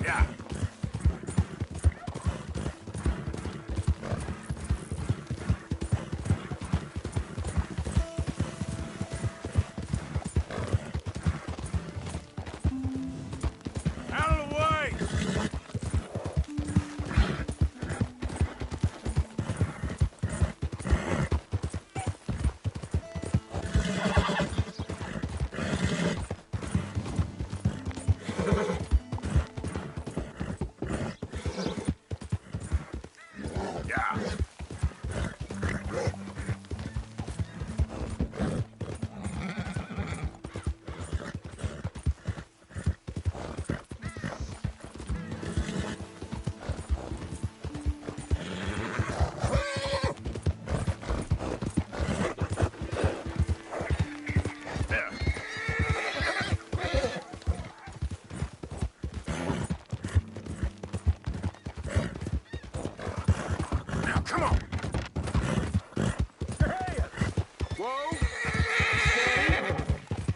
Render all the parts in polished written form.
Yeah. Out of the way! Come on! Hey! Whoa!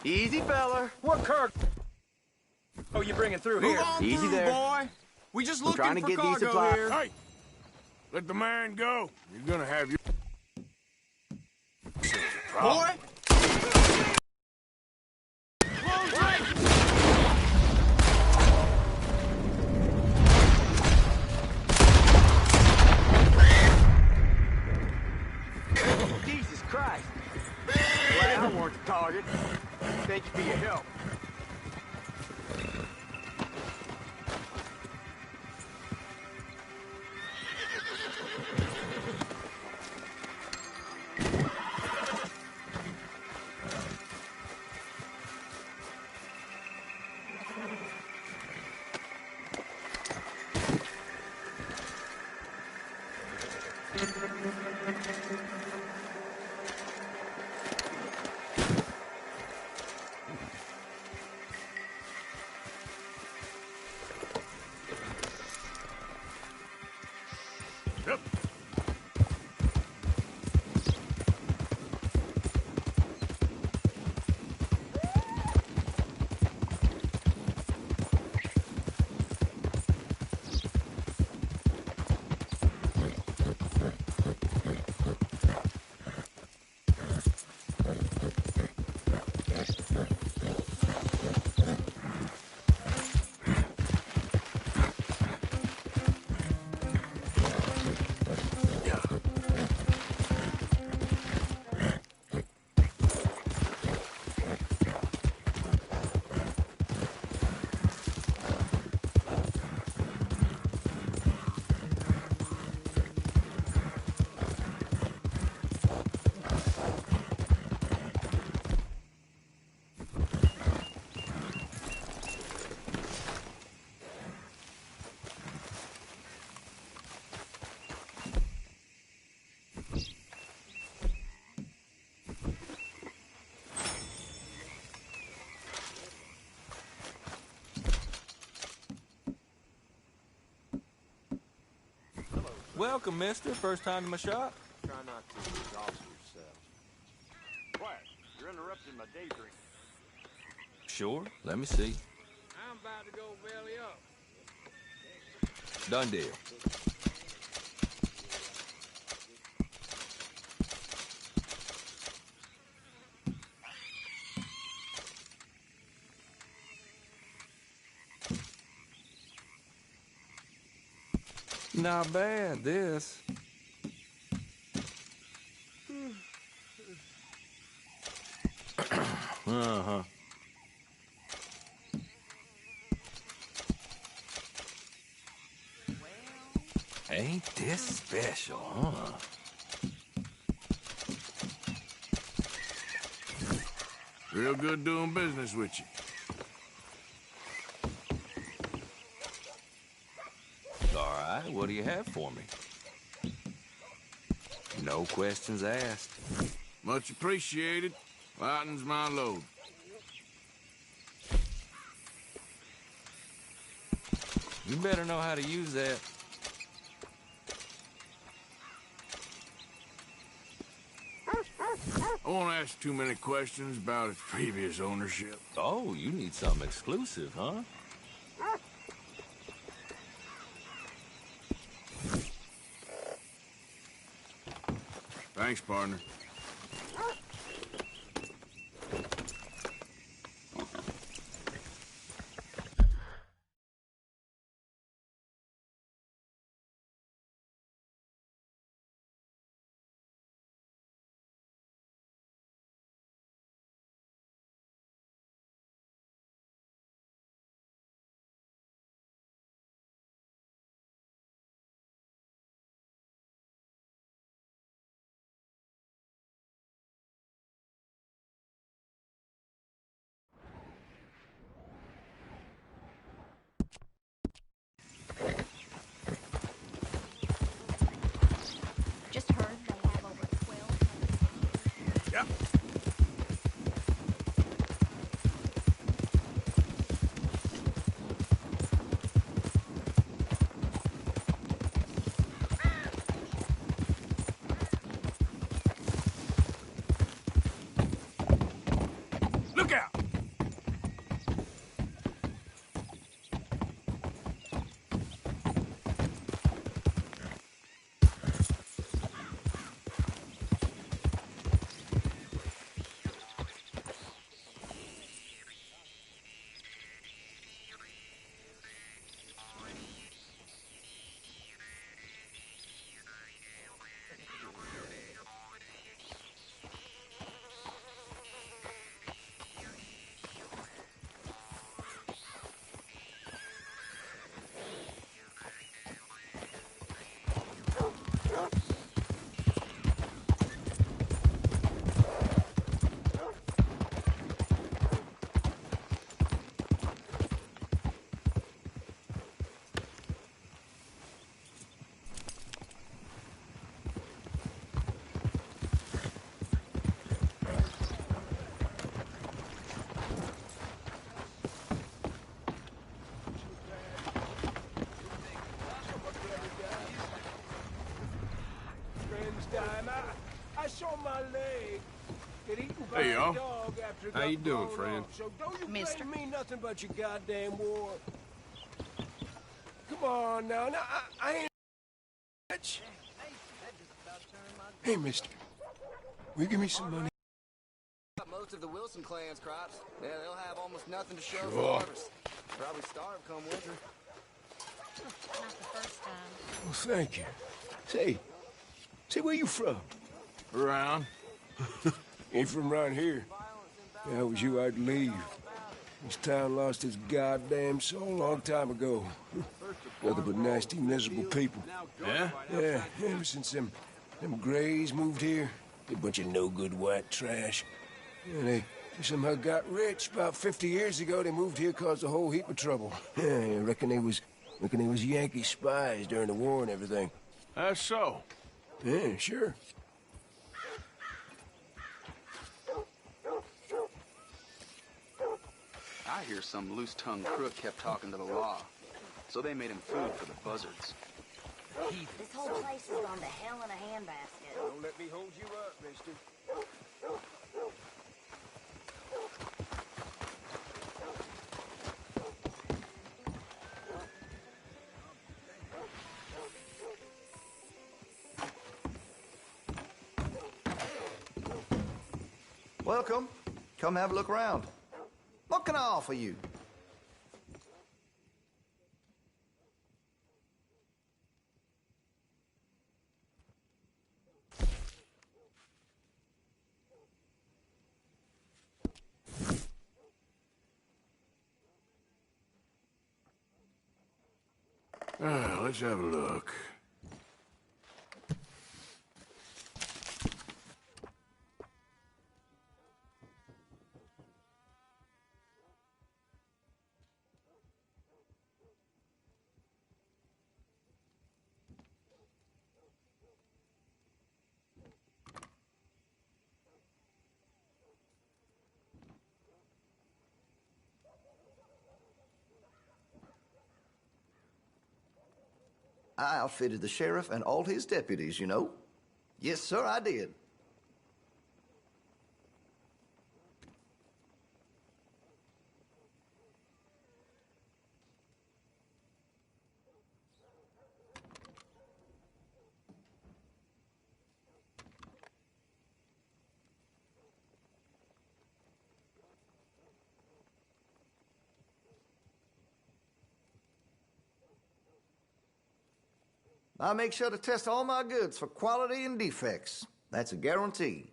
Easy, fella. What car? Oh, you bringing through Move here? on Easy through, there. boy. We just looking trying to for get these cargo supplies. here. Hey! Let the man go. You're gonna have your... Boy! Jesus Christ. Glad I weren't the target. Thank you for your help. Yep. Welcome, mister. First time to my shop? Try not to exhaust yourself. Quiet. You're interrupting my daydream. Sure. Let me see. I'm about to go belly up. Done deal. Not bad, this. Uh-huh. Ain't this special, huh? Real good doing business with you. All right, what do you have for me? No questions asked. Much appreciated. Lightens my load. You better know how to use that. I won't ask too many questions about its previous ownership. Oh, you need something exclusive, huh? Thanks, partner. Just heard they have over 12. Yep. Look out! I saw my leg get eaten by Hey, a y'all. dog after it How got you doing, blown friend? off. So don't you Mister. blame me nothing but your goddamn war. Come on now, I ain't much. Hey, mister, will you give me some money? Most of the Wilson clan's crops. Yeah, they'll have almost nothing to show Sure. for harvest. Probably starve come winter. Not the first time. Well, thank you. Say, where you from? Around. Ain't from around here. If that was you, I'd leave. This town lost its goddamn soul a long time ago. Nothing but nasty, miserable people. Yeah? Yeah, ever since them Greys moved here, they a bunch of no-good white trash. Yeah, they somehow got rich. About 50 years ago, they moved here, caused a whole heap of trouble. Yeah, I reckon they was Yankee spies during the war and everything. That's so. Yeah, sure. I hear some loose-tongued crook kept talking to the law, so they made him food for the buzzards. This whole place has gone to hell in a handbasket. Don't let me hold you up, mister. Welcome. Come have a look around. What can I offer you? Let's have a look. I outfitted the sheriff and all his deputies, you know. Yes, sir, I did. I make sure to test all my goods for quality and defects. That's a guarantee.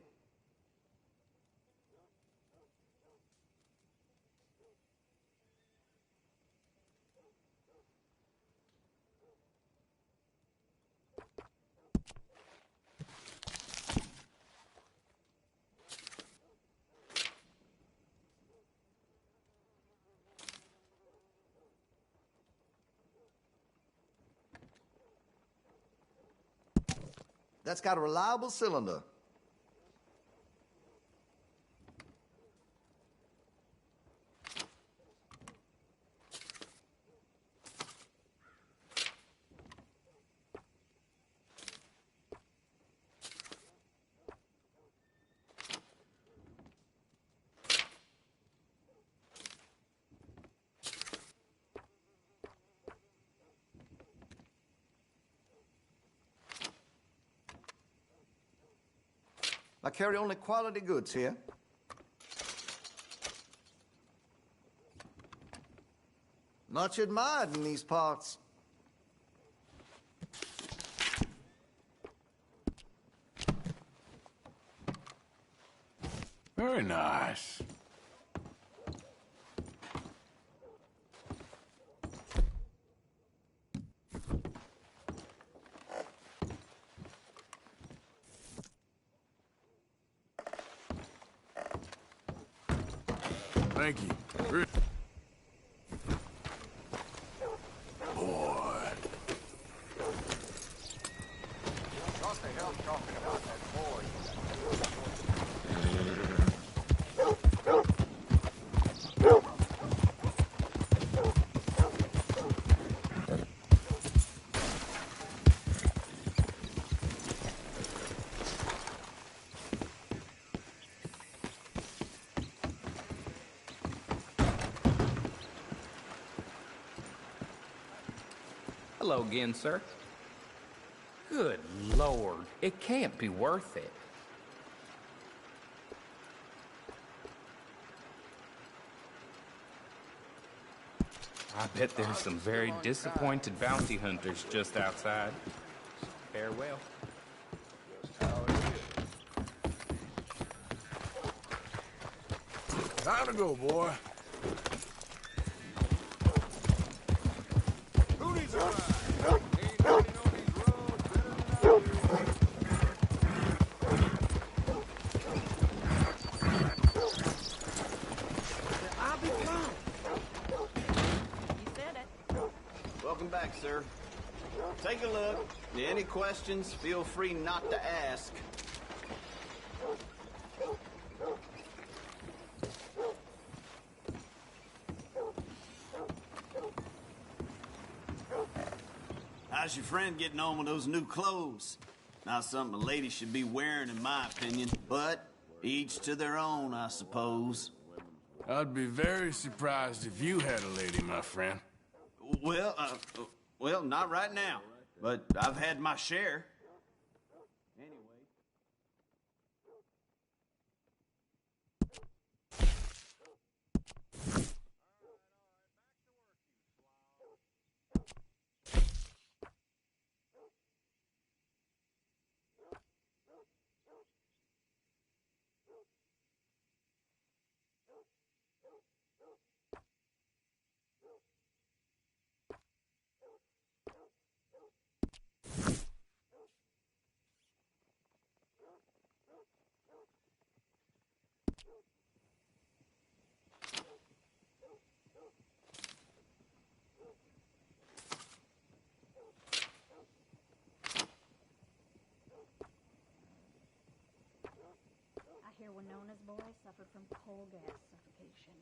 That's got a reliable cylinder. I carry only quality goods here. Much admired in these parts. Very nice. Thank you. Boy. What the hell talking about that boy? Hello again, sir. Good Lord, it can't be worth it. I bet there's some very disappointed bounty hunters just outside. Farewell. Time to go, boy. Who needs a ride? Ain't nobody on these roads better than I do. I'll be gone. You said it. Welcome back, sir. Take a look. Any questions, feel free not to ask. How's your friend getting on with those new clothes? Not something a lady should be wearing, in my opinion, but each to their own, I suppose. I'd be very surprised if you had a lady, my friend. Well, not right now, but I've had my share. Anyway. I hear Winona's boy suffered from coal gas suffocation.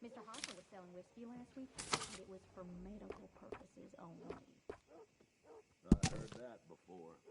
Mr. Harper was selling whiskey last week, and it was for medical purposes only. I heard that before.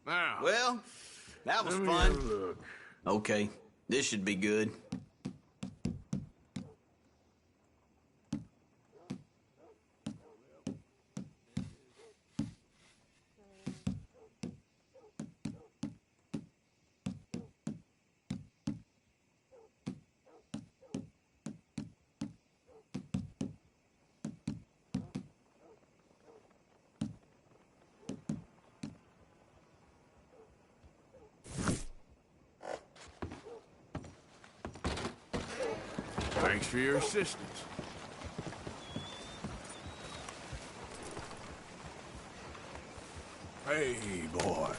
Now, Well, that was let me fun. have a look. Okay, this should be good. Thanks for your assistance. Hey, boy.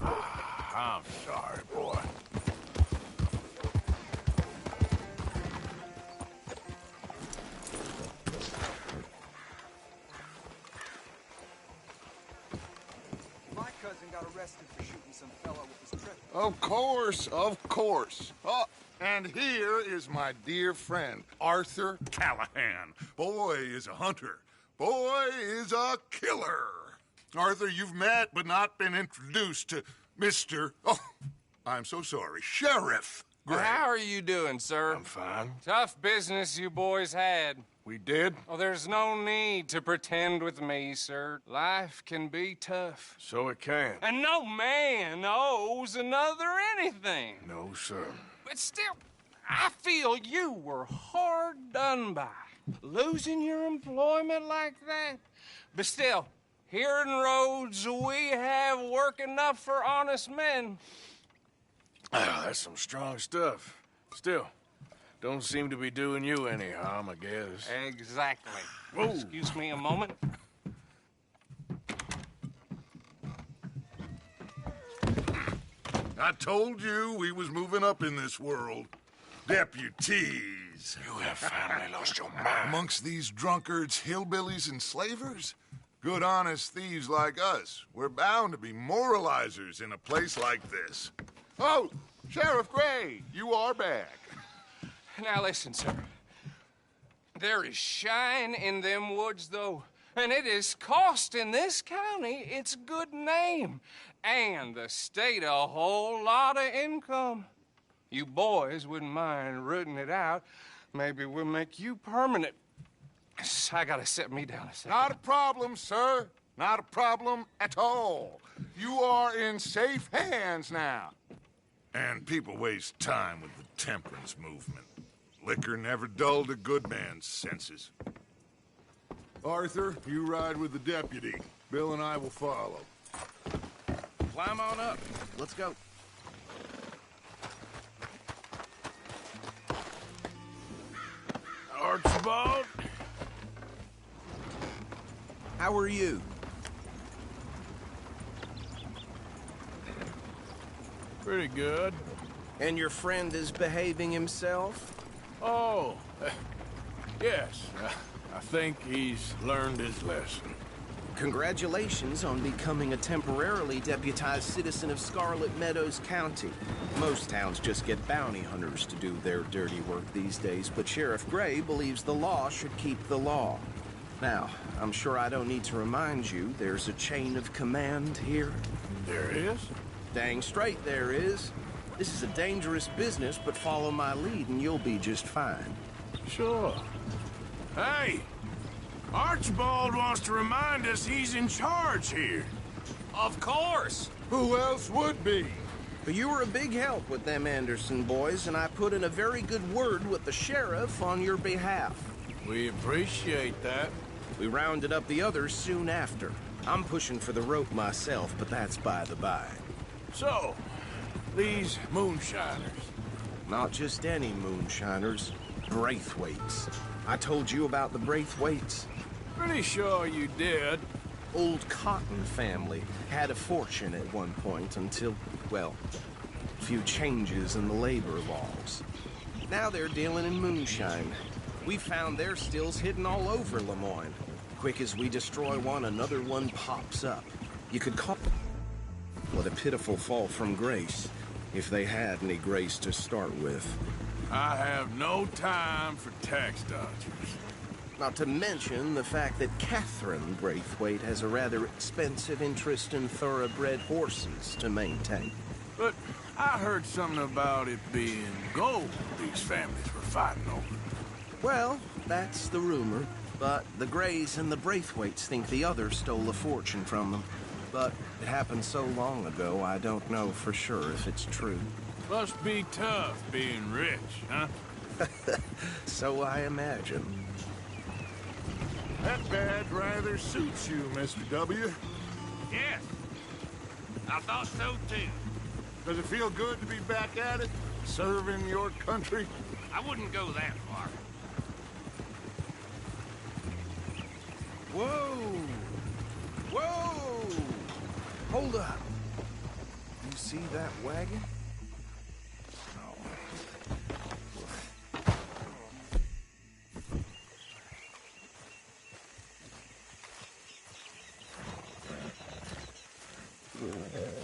I'm sorry, boy. My cousin got arrested for shooting some fella with his trip. Of course, of course. Oh, and here is my dear friend, Arthur Callahan. Boy is a hunter. Boy is a killer. Arthur, you've met but not been introduced to Mr. Oh, I'm so sorry, Sheriff Gray. How are you doing, sir? I'm fine. Tough business you boys had. We did? Oh, there's no need to pretend with me, sir. Life can be tough. So it can. And no man owes another anything. No, sir. But still, I feel you were hard done by. Losing your employment like that. But still, here in Rhodes, we have work enough for honest men. Ah, that's some strong stuff. Still, don't seem to be doing you any harm, I guess. Exactly. Whoa. Excuse me a moment. I told you we was moving up in this world. Deputies. You have finally lost your mind. Amongst these drunkards, hillbillies, and slavers? Good, honest thieves like us. We're bound to be moralizers in a place like this. Oh, Sheriff Gray, you are back. Now listen, sir. There is shine in them woods, though, and it is costing this county its good name. and the state a whole lot of income. You boys wouldn't mind rooting it out. Maybe we'll make you permanent. I gotta sit me down a second. Not a problem, sir. Not a problem at all. You are in safe hands now. And people waste time with the temperance movement. Liquor never dulled a good man's senses. Arthur, you ride with the deputy. Bill and I will follow. Climb on up. Let's go. Archibald? How are you? Pretty good. And your friend is behaving himself? Oh, yes. I think he's learned his lesson. Congratulations on becoming a temporarily deputized citizen of Scarlet Meadows County. Most towns just get bounty hunters to do their dirty work these days, but Sheriff Gray believes the law should keep the law. Now, I'm sure I don't need to remind you, there's a chain of command here. There is? Dang straight there is. This is a dangerous business, but follow my lead and you'll be just fine. Sure. Hey! Archibald wants to remind us he's in charge here. Of course! Who else would be? But you were a big help with them Anderson boys, and I put in a very good word with the sheriff on your behalf. We appreciate that. We rounded up the others soon after. I'm pushing for the rope myself, but that's by the by. So, these moonshiners. Not just any moonshiners, Braithwaites. I told you about the Braithwaites. Pretty sure you did. Old Cotton family had a fortune at one point until, well, a few changes in the labor laws. Now they're dealing in moonshine. We found their stills hidden all over Lemoyne. Quick as we destroy one, another one pops up. You could call it what a pitiful fall from grace, if they had any grace to start with. I have no time for tax dodgers. Not to mention the fact that Catherine Braithwaite has a rather expensive interest in thoroughbred horses to maintain. But I heard something about it being gold these families were fighting over. Well, that's the rumor. But the Grays and the Braithwaites think the others stole a fortune from them. But it happened so long ago, I don't know for sure if it's true. Must be tough being rich, huh? So I imagine. That badge rather suits you, Mr. W. Yes. I thought so, too. Does it feel good to be back at it? Serving your country? I wouldn't go that far. Whoa! Whoa! Hold up. You see that wagon?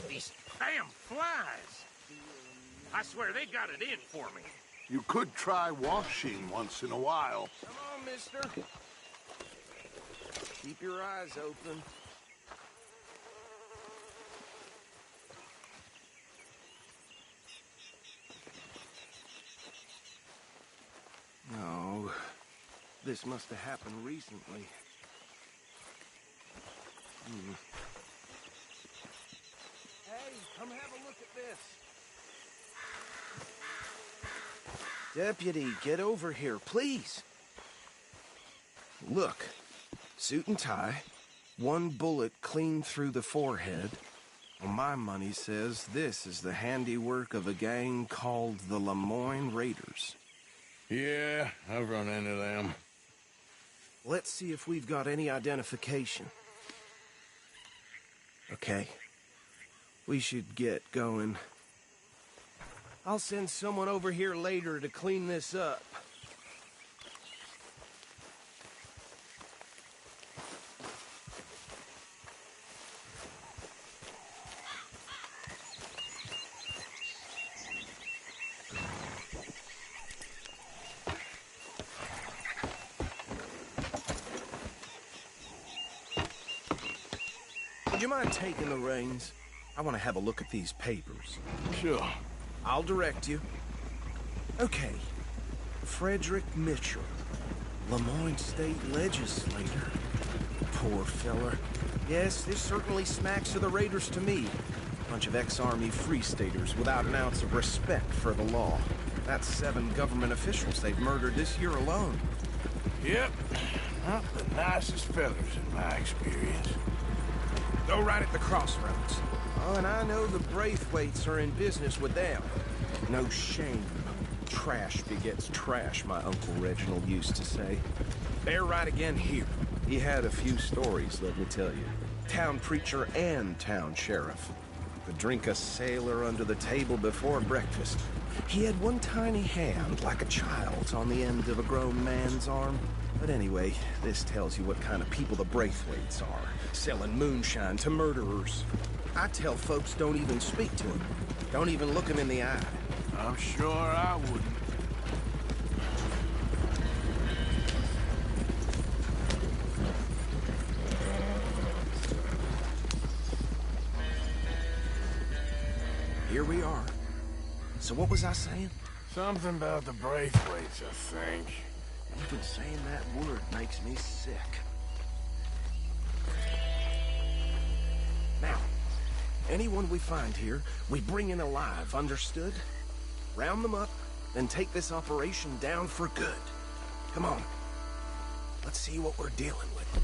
These damn flies. I swear they got it in for me. You could try washing once in a while. Come on, mister. Keep your eyes open. No, this must have happened recently. Hey, come have a look at this. Deputy, get over here, please. Look, suit and tie, one bullet clean through the forehead. Well, my money says this is the handiwork of a gang called the Lemoyne Raiders. Yeah, I've run into them. Let's see if we've got any identification. Okay. We should get going. I'll send someone over here later to clean this up. Would you mind taking the reins? I want to have a look at these papers. Sure. I'll direct you. Okay. Frederick Mitchell, Lemoyne State Legislator. Poor feller. Yes, this certainly smacks of the Raiders to me. Bunch of ex-Army Free Staters without an ounce of respect for the law. That's 7 government officials they've murdered this year alone. Yep. Not the nicest fellas in my experience. Go right at the crossroads. Oh, and I know the Braithwaites are in business with them. No shame. Trash begets trash, my Uncle Reginald used to say. They're right again here. He had a few stories, let me tell you. Town preacher and town sheriff. Could drink a sailor under the table before breakfast. He had one tiny hand, like a child's, on the end of a grown man's arm. But anyway, this tells you what kind of people the Braithwaites are. Selling moonshine to murderers. I tell folks don't even speak to them. Don't even look them in the eye. I'm sure I wouldn't. Here we are. So what was I saying? Something about the Braithwaites, I think. Even saying that word makes me sick. Now, anyone we find here, we bring in alive, understood? Round them up, then take this operation down for good. Come on. Let's see what we're dealing with.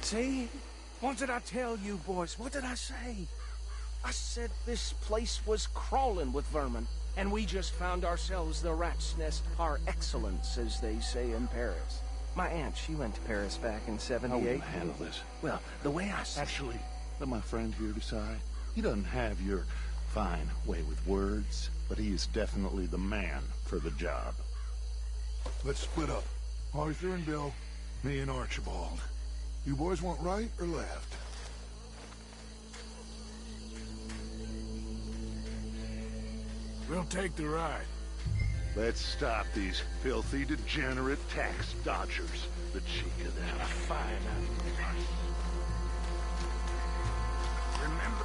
See? What did I tell you, boys? What did I say? I said this place was crawling with vermin, and we just found ourselves the rat's nest par excellence, as they say in Paris. My aunt, she went to Paris back in '78. How will you handle this? Well, the way I see Actually, let my friend here decide. He doesn't have your fine way with words, but he is definitely the man for the job. Let's split up. Arthur and Bill, me and Archibald. You boys want right or left? We'll take the ride. Let's stop these filthy, degenerate tax dodgers. The cheek of them. Fine. Remember...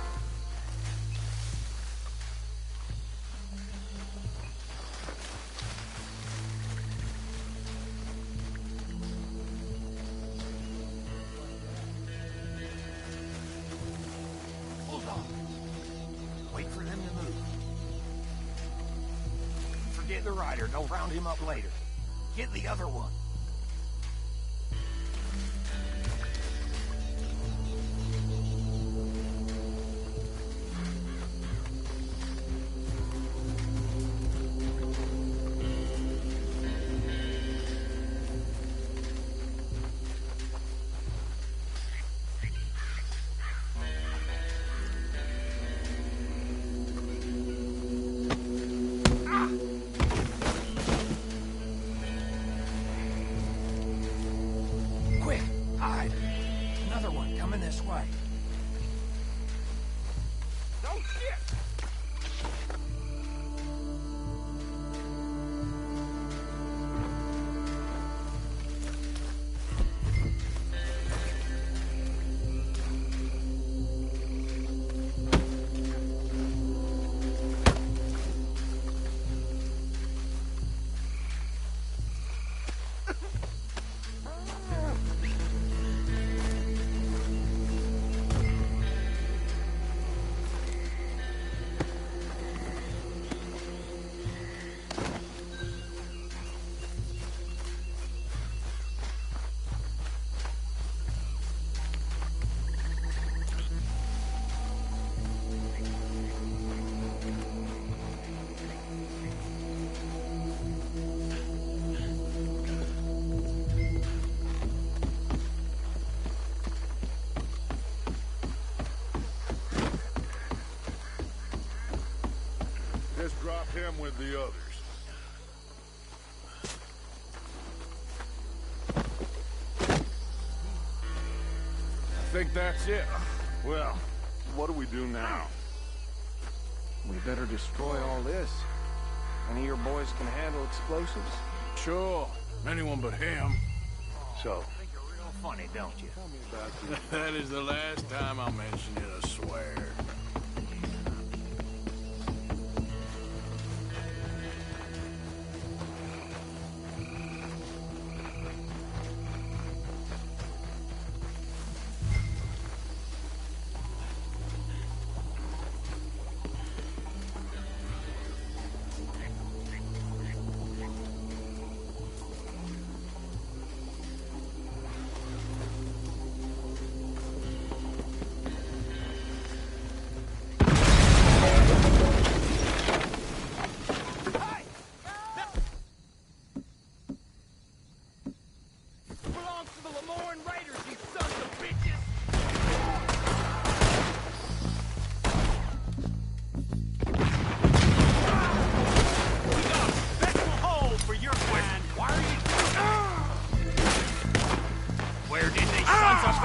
Wait for them to move. Forget the rider. Don't round him up later. Get the other one. This way. Oh, shit! Just drop him with the others. think that's it? Well, what do we do now? We better destroy all this. Any of your boys can handle explosives? Sure. Anyone but him. So, Think you're real funny, don't you? tell me about the... That is the last time I'll mention it, I swear.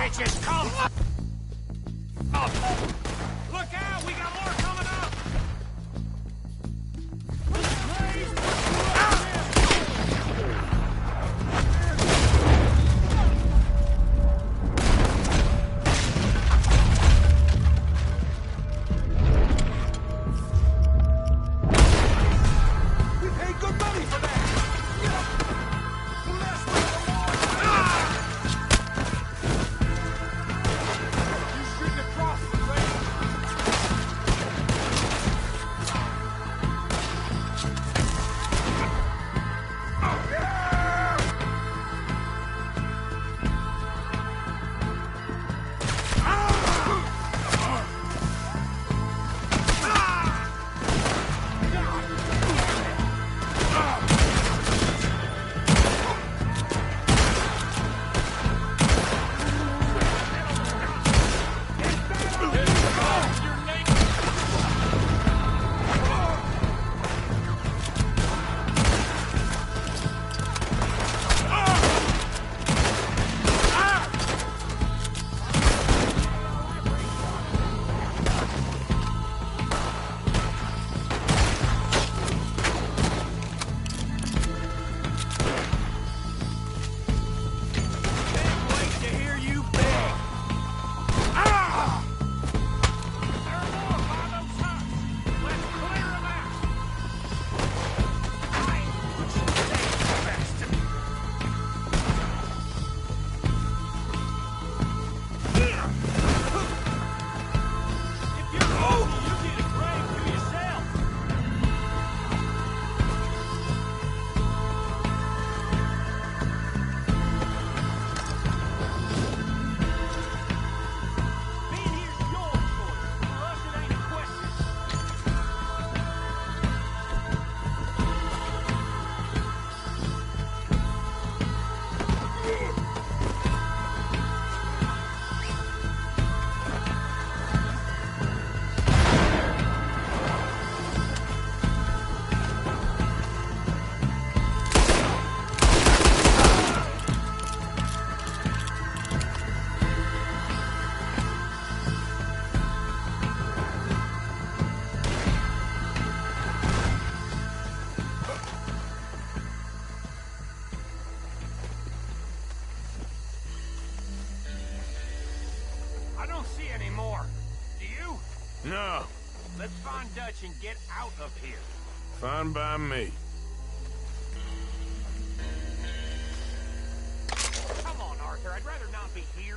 Bitches, come up! Look out! We got more coming up! We paid good money for that! No. Let's find Dutch and get out of here. Fine by me. Come on, Arthur. I'd rather not be here.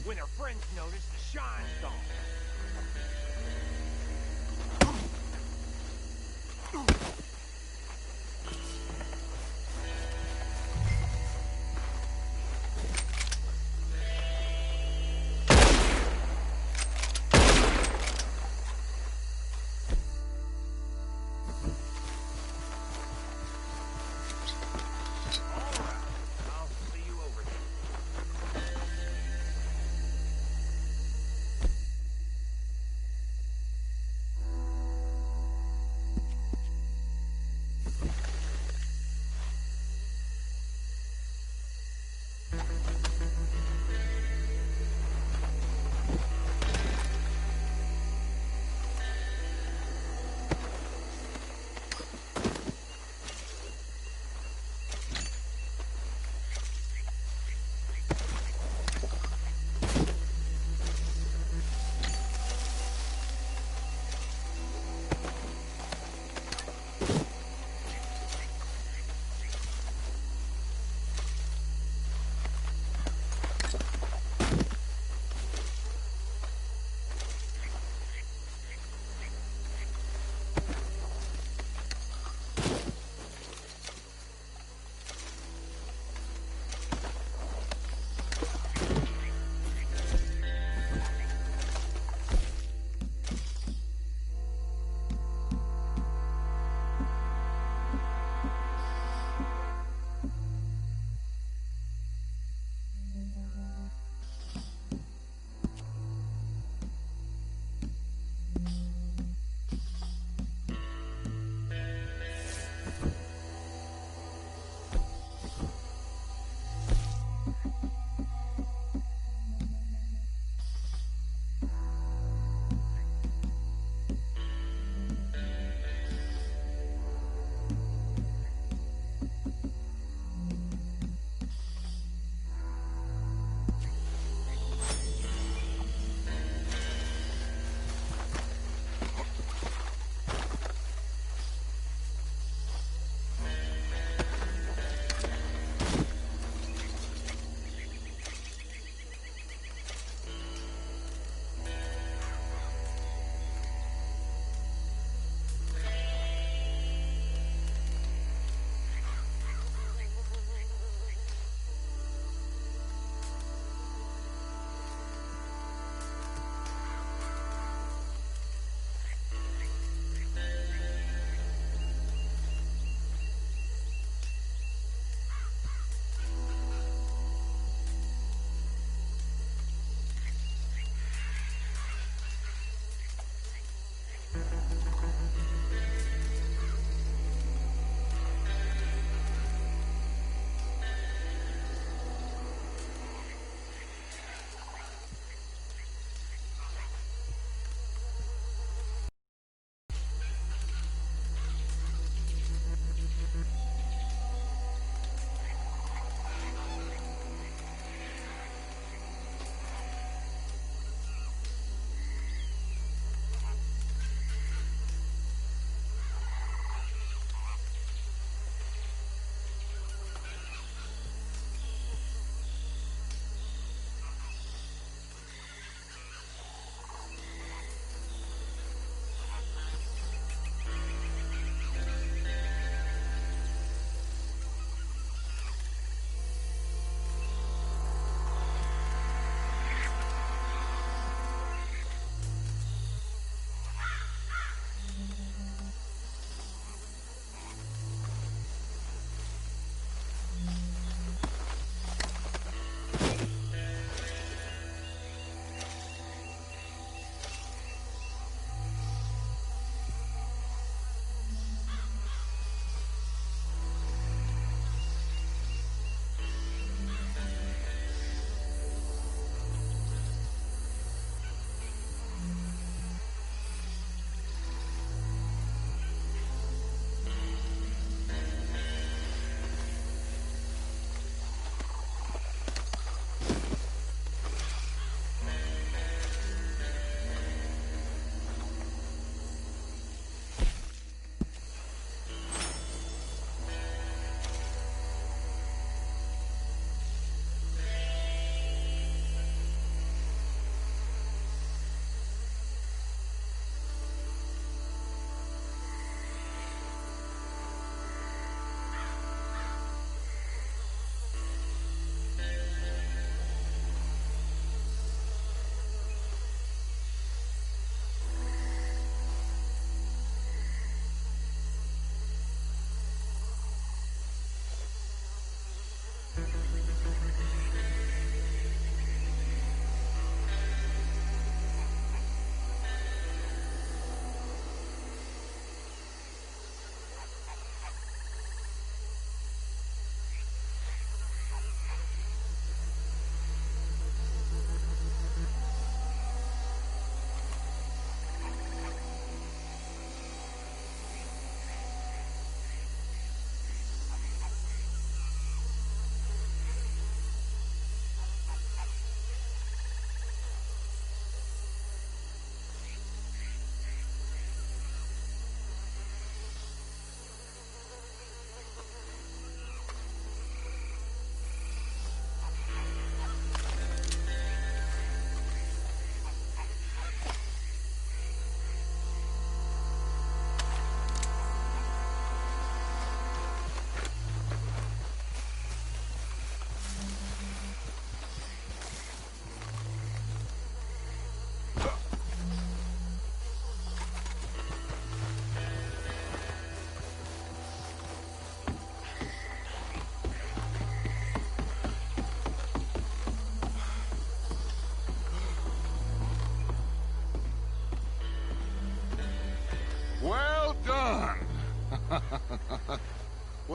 When our friends notice, the shine's gone.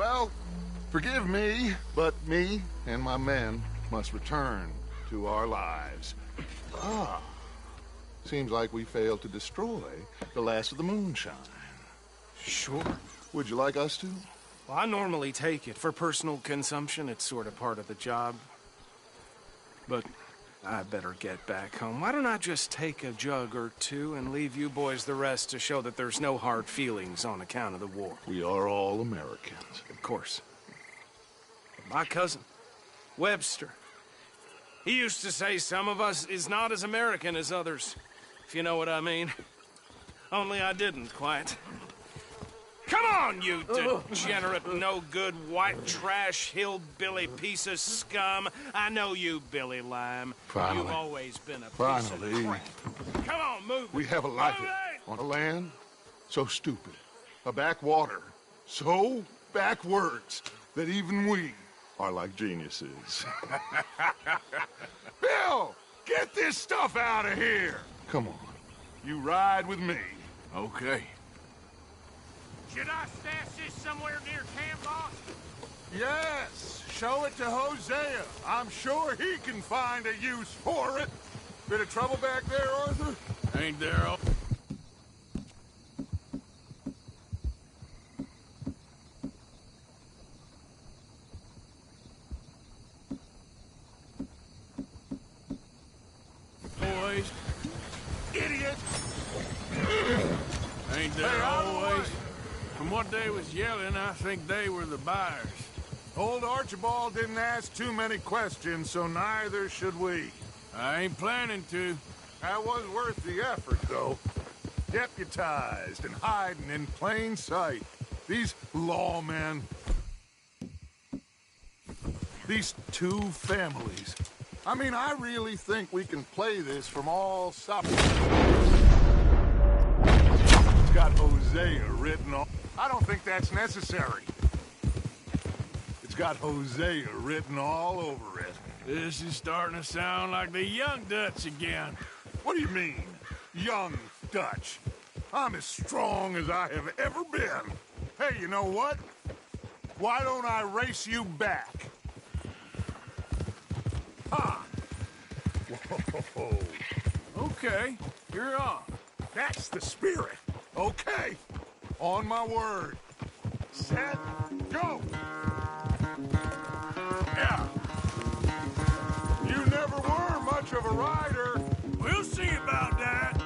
Well, forgive me, but me and my men must return to our lives. Ah. Seems like we failed to destroy the last of the moonshine. Sure. Would you like us to? Well, I normally take it. For personal consumption, it's sort of part of the job. But I better get back home. Why don't I just take a jug or two and leave you boys the rest to show that there's no hard feelings on account of the war? We are all Americans. Of course. My cousin, Webster, he used to say some of us is not as American as others, if you know what I mean. Only I didn't quite. Come on, you degenerate, no-good, white trash, hillbilly piece of scum. I know you, Billy Lime. Finally. You've always been a piece of crap. Come on, move it. We have a life on a land so stupid, a backwater so backwards that even we are like geniuses. Bill, get this stuff out of here. Come on, you ride with me. Okay. Should I stash this somewhere near camp, boss? Yes, show it to Hosea. I'm sure he can find a use for it. Bit of trouble back there, Arthur? Ain't there all... Boys. Idiot! Ain't there always? From what they was yelling, I think they were the buyers. Old Archibald didn't ask too many questions, so neither should we. I ain't planning to. That was worth the effort, though. Deputized and hiding in plain sight. These lawmen. These two families. I mean, I really think we can play this from all sides. It's got Hosea written on... I don't think that's necessary. It's got Hosea written all over it. This is starting to sound like the Young Dutch again. What do you mean, Young Dutch? I'm as strong as I have ever been. Hey, you know what? Why don't I race you back? Ha! Whoa. Okay, you're on. That's the spirit. Okay. On my word. Set, go! Yeah. You never were much of a rider. We'll see about that.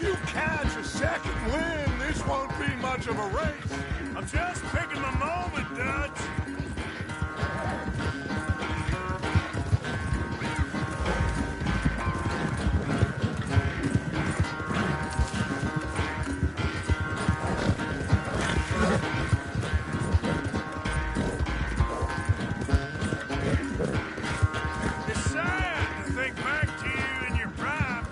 You catch a second wind, this won't be much of a race. I'm just picking my moment, Dutch. It's sad to think back to you in your prime.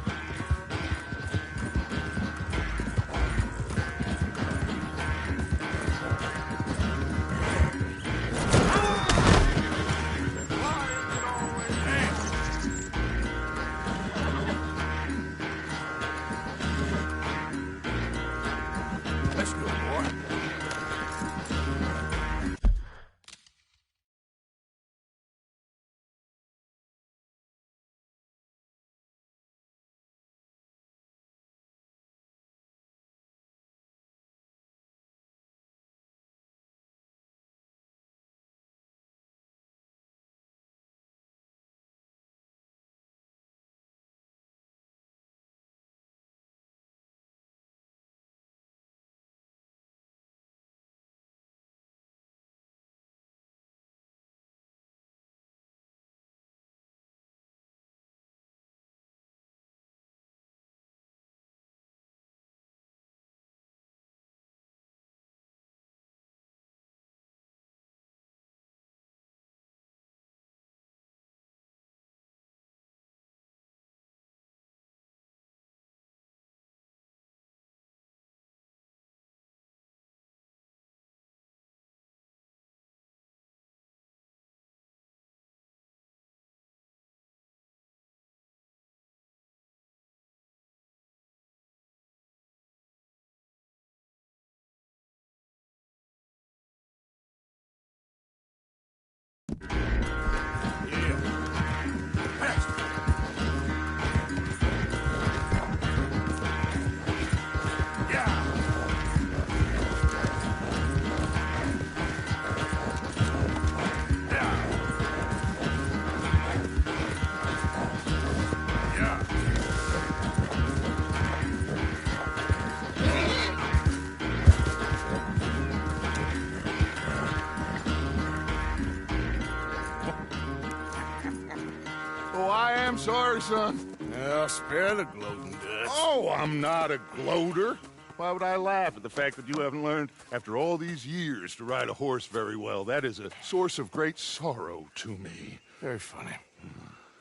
sorry, son. Well, spare the gloating guts. Oh, I'm not a gloater. Why would I laugh at the fact that you haven't learned, after all these years, to ride a horse very well? That is a source of great sorrow to me. Very funny.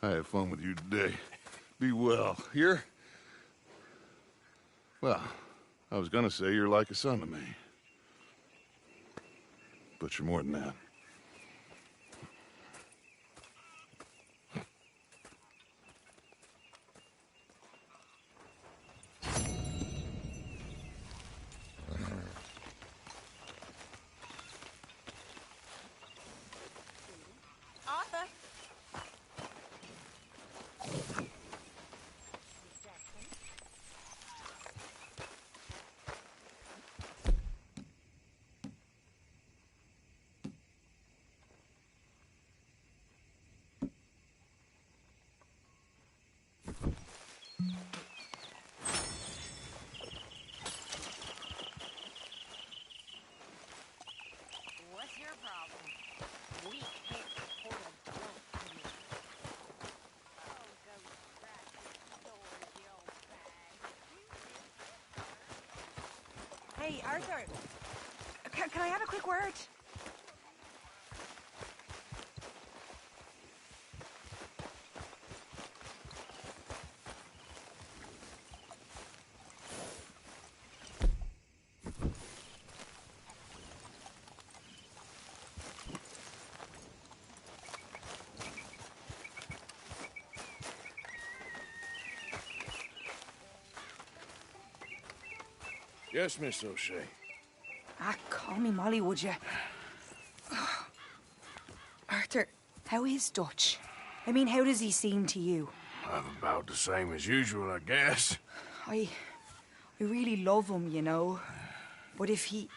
I had fun with you today. Be well. Here? Well, I was gonna say you're like a son to me. But you're more than that. Arthur. What's your problem? We can't afford a drunk here. Oh, go scratch your bag. Hey, Arthur. Can I have a quick word? Yes, Miss O'Shea. Call me Molly, would you? Arthur, how is Dutch? I mean, how does he seem to you? About the same as usual, I guess. I really love him, you know. But if he...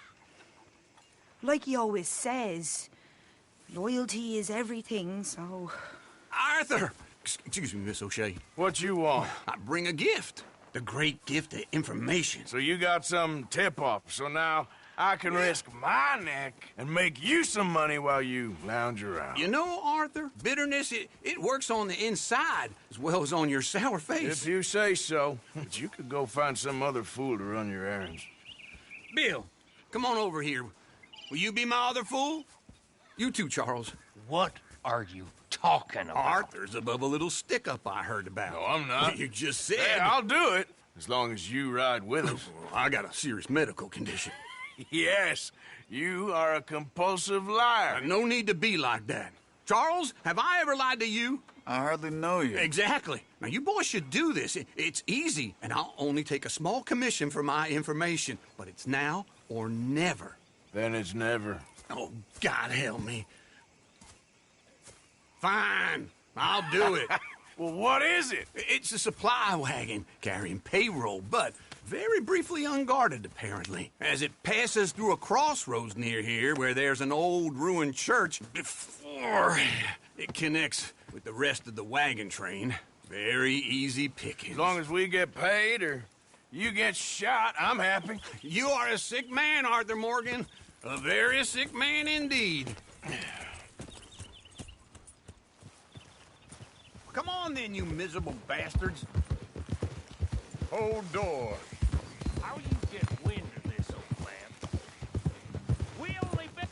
Like he always says, loyalty is everything, so... Arthur! Excuse me, Miss O'Shea. What you want? I bring a gift. The great gift of information. So you got some tip-off, so now I can risk my neck and make you some money while you lounge around. You know, Arthur, bitterness, it works on the inside as well as on your sour face. If you say so. But you could go find some other fool to run your errands. Bill, come on over here. Will you be my other fool? You too, Charles. What are you talking about? Arthur's above a little stick-up I heard about. No, I'm not. You just said... Hey, I'll do it, as long as you ride with us. I got a serious medical condition. Yes, you are a compulsive liar. No need to be like that. Charles, have I ever lied to you? I hardly know you. Exactly. Now, you boys should do this. It's easy, and I'll only take a small commission for my information. But it's now or never. Then it's never. Oh, God help me. Fine, I'll do it. Well, what is it? It's a supply wagon carrying payroll, but very briefly unguarded, apparently. As it passes through a crossroads near here where there's an old ruined church before it connects with the rest of the wagon train. Very easy pickings. As long as we get paid or you get shot, I'm happy. You are a sick man, Arthur Morgan. A very sick man indeed. Come on then, you miserable bastards. Hold door. How you get wind of this, old man? We only bet...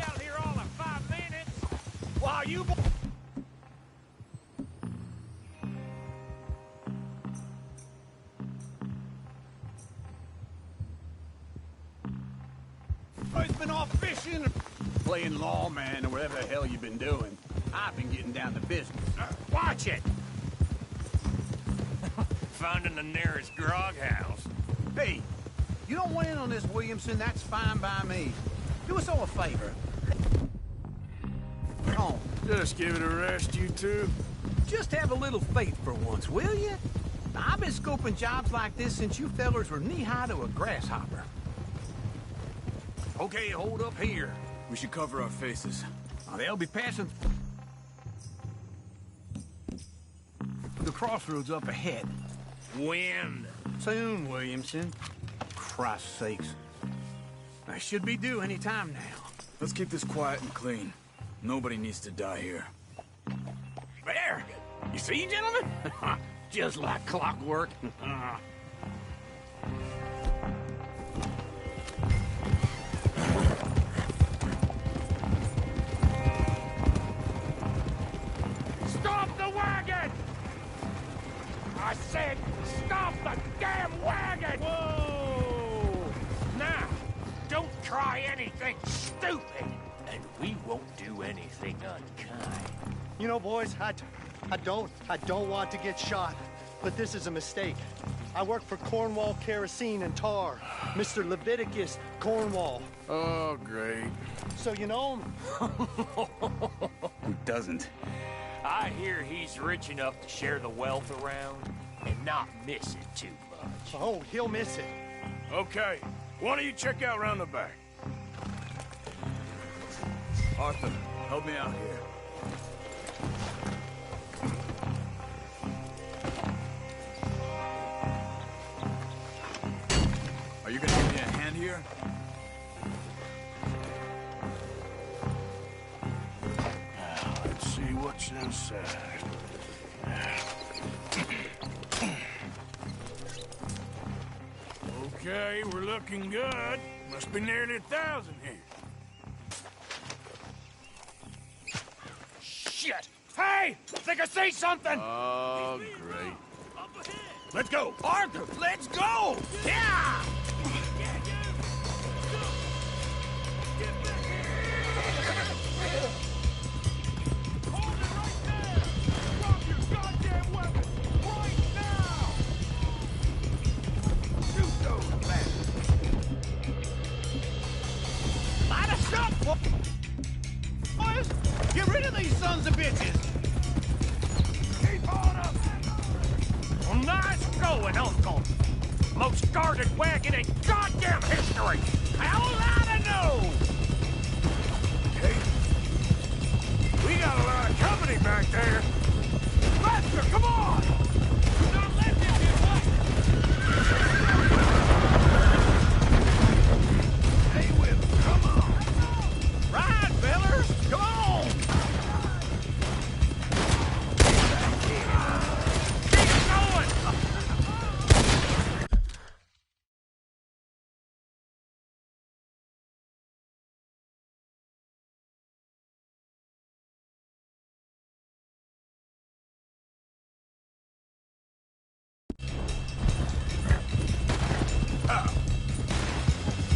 Out here all in 5 minutes while you... He's been off fishing, playing lawman, or whatever the hell you've been doing. I've been getting down to business. Watch it! Finding the nearest grog house. Hey, you don't want in on this, Williamson, that's fine by me. Do us all a favor. Come on. Just give it a rest, you two. Just have a little faith for once, will you? I've been scoping jobs like this since you fellers were knee-high to a grasshopper. Okay, hold up here. We should cover our faces. They'll be passing the crossroads up ahead. Wind. Soon, Williamson. Christ's sakes. I should be due any time now. Let's keep this quiet and clean. Nobody needs to die here. There! You see, gentlemen? Just like clockwork. Stop the wagon! I said, stop the damn wagon! Whoa! Now, don't try anything stupid, and we won't do anything unkind. You know, boys, I don't want to get shot, but this is a mistake. I work for Cornwall Kerosene and Tar, Mr. Leviticus Cornwall. Oh, great. So you know him? Who doesn't? I hear he's rich enough to share the wealth around and not miss it too much. Oh, he'll miss it. Okay, why don't you check out around the back? Arthur, help me out here. Are you gonna give me a hand here? Let's see what's inside. Okay, we're looking good. Must be nearly 1,000 here. Shit! Hey! Think I see something! Oh, great. Let's go! Arthur, let's go! Yeah! Light us up, boys! Get rid of these sons of bitches! Keep on up! Well, nice going, Uncle! Most guarded wagon in goddamn history! How I know? Hey, we got a lot of company back there. Lester, come on! Do not let them get away! Stay with them, come on! Ride, fellers! Come on! Keep going!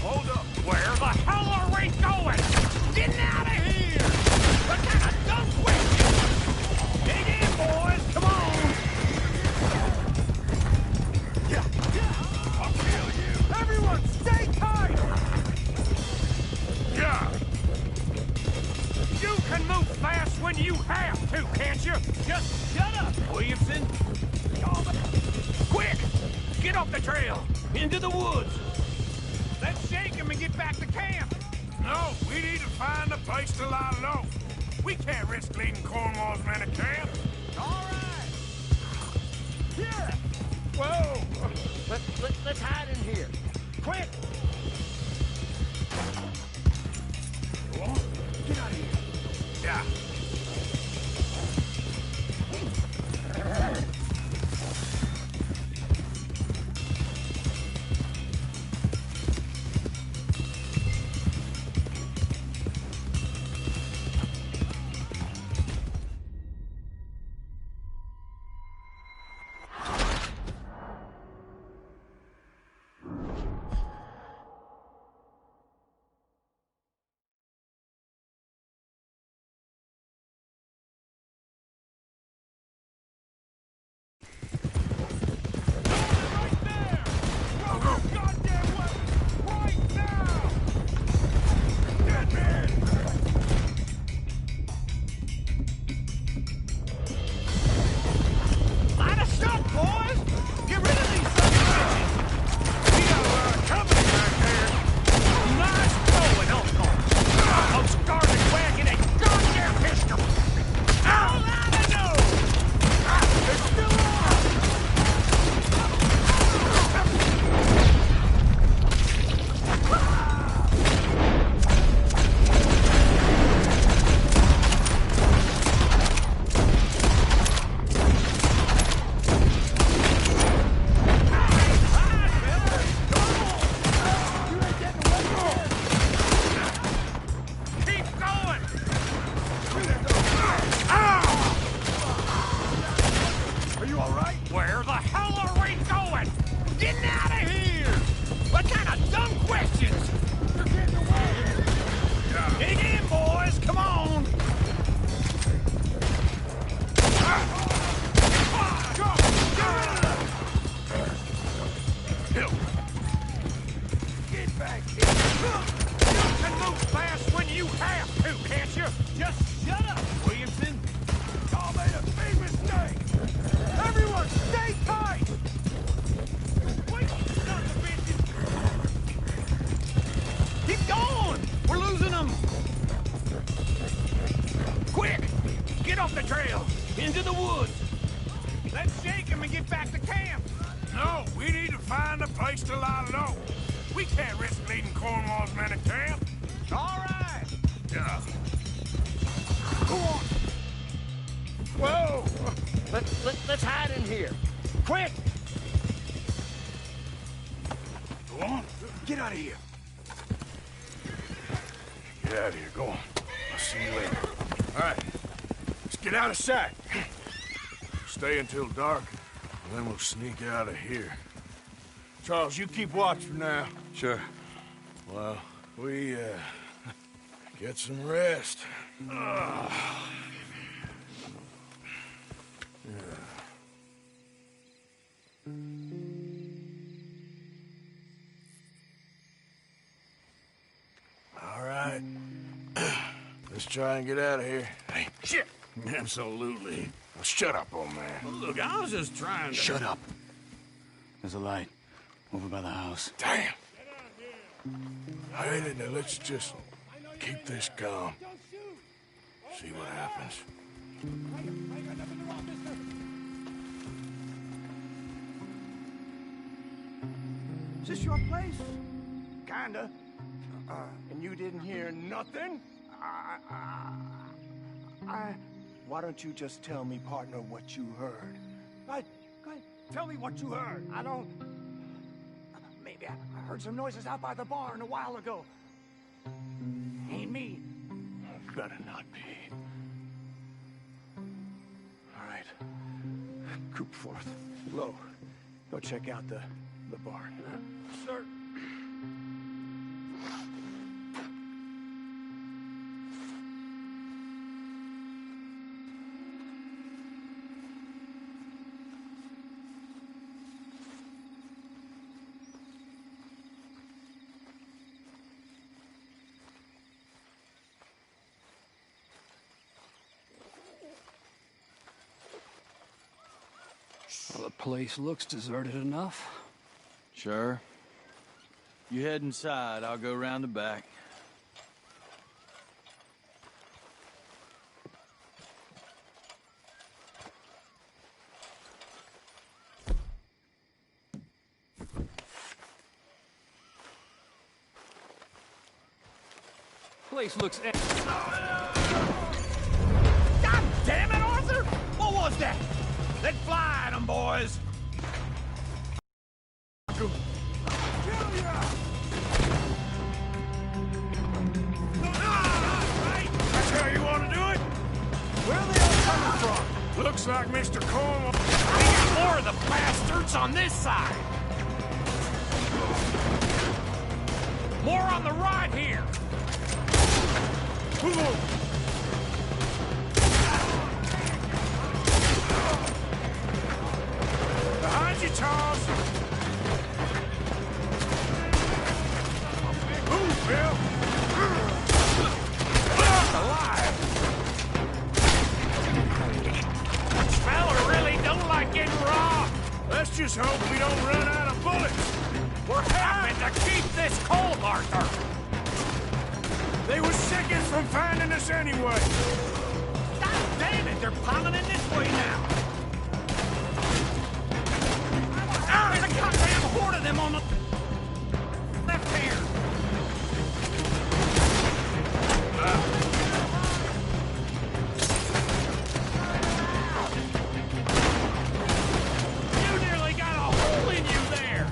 Hold up. Where the hell are we going? Getting out of here! What kind of dumb question? Dig in, boys! Come on! I'll kill you. Everyone, stay tight! Yeah. You can move fast when you have to, can't you? Just shut up, Williamson! Quick! Get off the trail! Into the woods! Let's shake him and get back to camp! No, we need to find a place to lie low. We can't risk leading Cornwall's men to camp. All right! Here! Whoa! Let's hide in here. Quick! Get out of here. Yeah. have to, can't you? Just shut up, Williamson. Y'all made a big mistake. Everyone, stay tight. Wait, son of a bitches. Keep going. We're losing them. Quick, get off the trail. Into the woods. Let's shake him and get back to camp. No, we need to find a place to lie low. We can't risk leading Cornwall's men to camp. All right. Yeah. Go on. Whoa. Let's hide in here. Quick. Go on. Get out of here. Get out of here. Go on. I'll see you later. All right. Let's get out of sight. Stay until dark, and then we'll sneak out of here. Charles, you keep watch for now. Sure. Well, we, get some rest. All right. Let's try and get out of here. Hey, shit! Absolutely. Well, shut up, old man. Look, I was just trying to... Shut up. There's a light over by the house. Damn! All right, now let's just keep this calm. See what happens. Is this your place? Kinda. And you didn't hear nothing? Why don't you just tell me, partner, what you heard? Go ahead. Tell me what you heard. I don't... Maybe I heard some noises out by the barn a while ago. Ain't me. Better not be. All right. Group forth. Low. Go check out the barn. Sir. Well, the place looks deserted enough. Sure. You head inside, I'll go round the back. Place looks... God damn it, Arthur! What was that? Let fly at them, boys! Kill ya! Right? That's how you want to do it? Where are they all coming from? Looks like Mr. Cornwall. We got more of the bastards on this side! More on the right here! Move on! Behind you, Charles! Move, Bill! Alive! This fella really don't like getting robbed! Let's just hope we don't run out of bullets! We're having to keep this cold, Arthur! They were seconds from finding us anyway! God damn it, they're piling in this way now! There's a goddamn horde of them on the left here! You nearly got a hole in you there!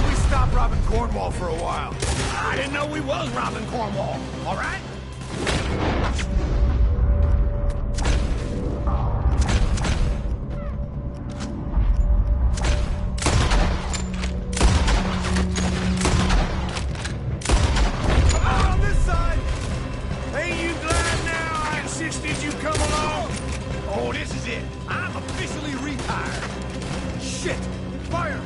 We stopped robbing Cornwall for a while. I didn't know we was robbing Cornwall, all right? On this side! Ain't you glad now I insisted you come along? Oh, this is it. I'm officially retired. Shit! Fire!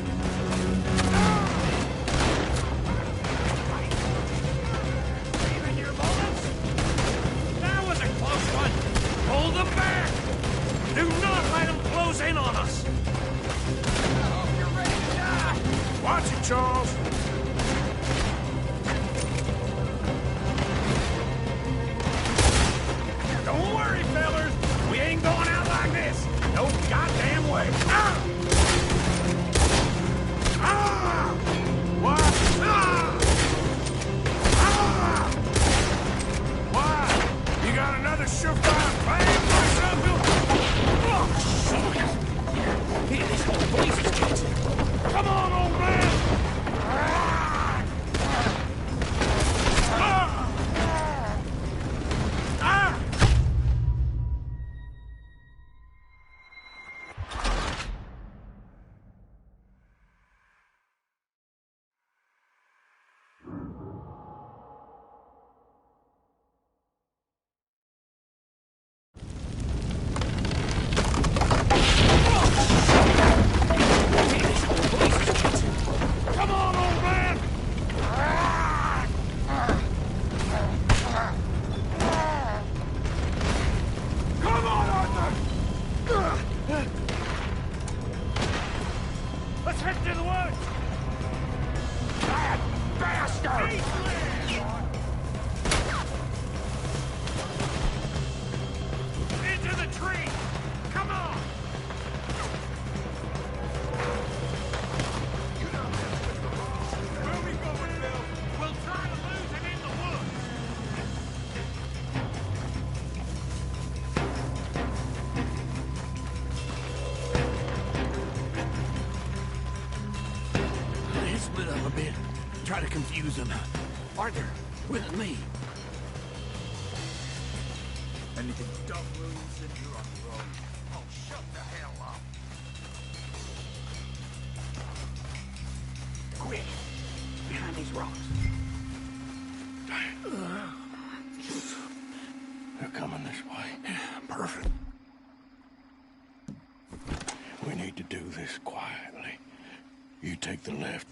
Got you, Charles? Don't worry, fellas. We ain't going out like this. No goddamn way. Ah! Ah! What? Ah! Ah! Why? You got another surefire plan for something? Oh, shit. Here, this whole place is catching. Come on, old man. Ah! Ah! Ah! Come on, old man! Come on, Arthur! Let's head to the woods! That bastard! Into the tree! Come on! Where are we going, Bill? We'll try to lose him in the woods. He split up a bit. Try to confuse him. Arthur, with me. Anything dumb moves and you're on the road. Oh, shut the hell up. Quick. Behind these rocks. They're coming this way. Perfect. We need to do this quietly. You take the left,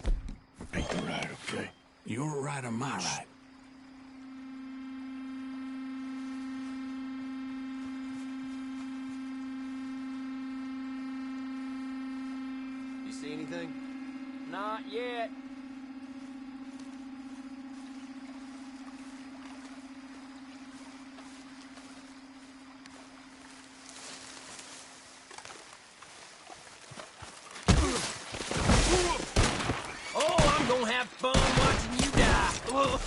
take the right, okay? Your right or my right? You see anything? Not yet. Oh, I'm gonna have fun watching you die. Uh-oh.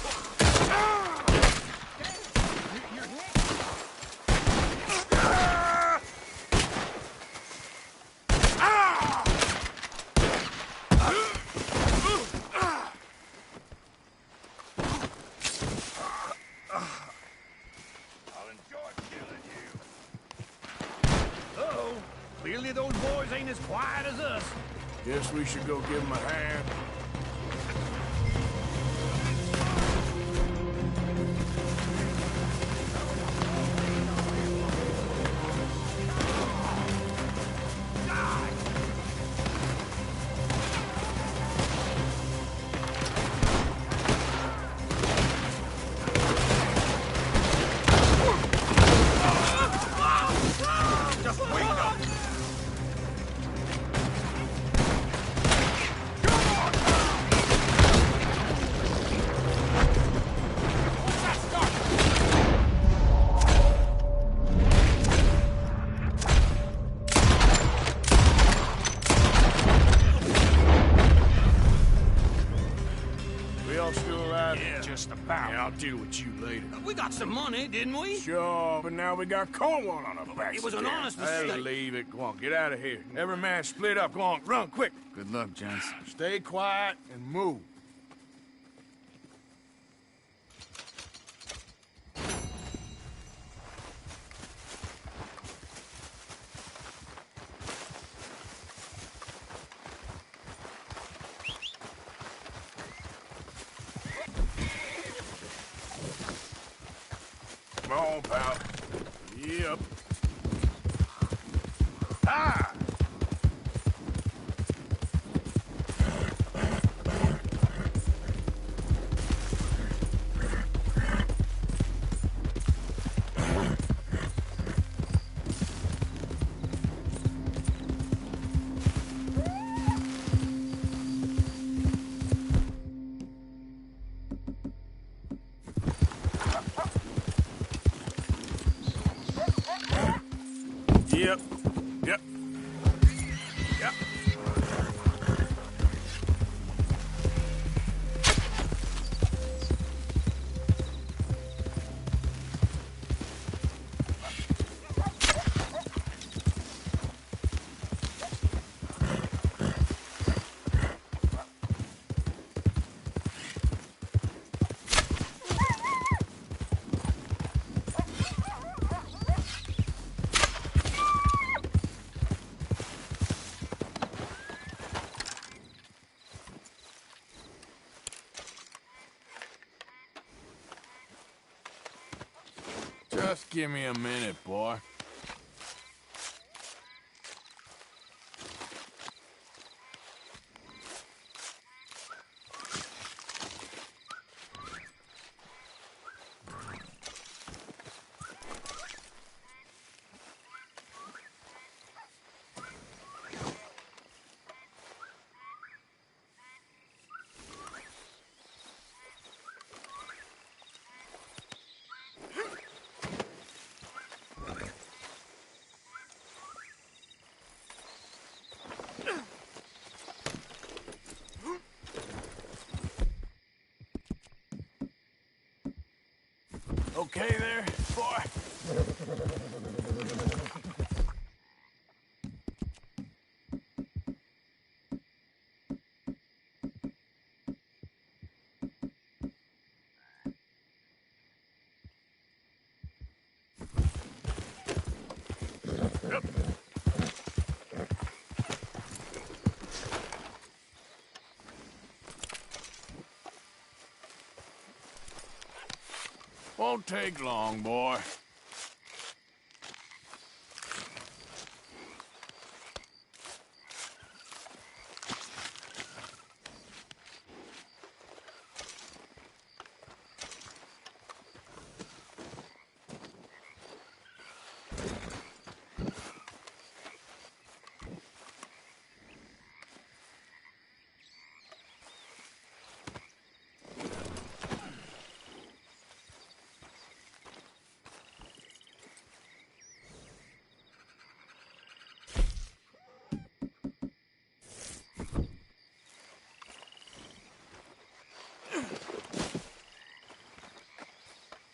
Clearly those boys ain't as quiet as us. Guess we should go give him a hand. Just wait up. We all still alive? Yeah, just about. Yeah, I'll deal with you later. We got some money, didn't we? Sure, but now we got Cornwall on our backs. It was an again. honest Hey, mistake. leave it. Go on, get out of here. Every man split up. Go on, run, quick. Good luck, gents. Stay quiet and move. Come on, pal. Yep. Ah! Yep. Yep. Yep. Just give me a minute, boy. Okay there, boy? Yep. Won't take long, boy.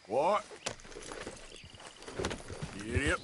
What? Yep.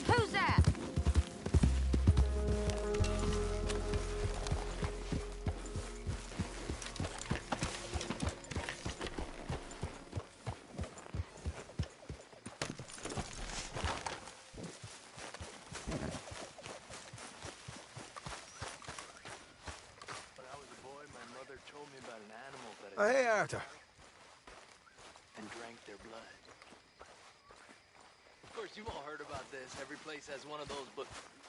Who's that? Oh, hey, Arthur. And drank their blood. Of course, you've all heard about this. Every place has one of those, but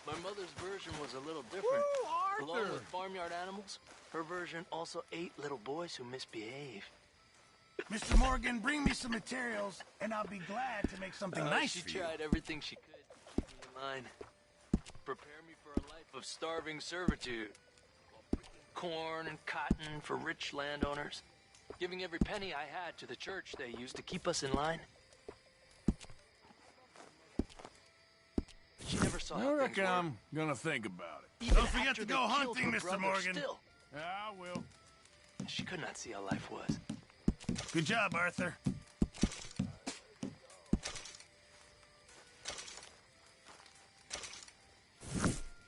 my mother's version was a little different. Woo, Along Arthur! with farmyard animals, her version also ate little boys who misbehave. Mr. Morgan, bring me some materials, and I'll be glad to make something nice She for you. tried everything she could to keep me in line. Prepare me for a life of starving servitude. Corn and cotton for rich landowners. Giving every penny I had to the church they used to keep us in line. She never saw I how things reckon were. I'm gonna think about it. Even Don't forget after to they go killed hunting, her Mr. brother, Morgan. Still, Yeah, I will. she could not see how life was. Good job, Arthur.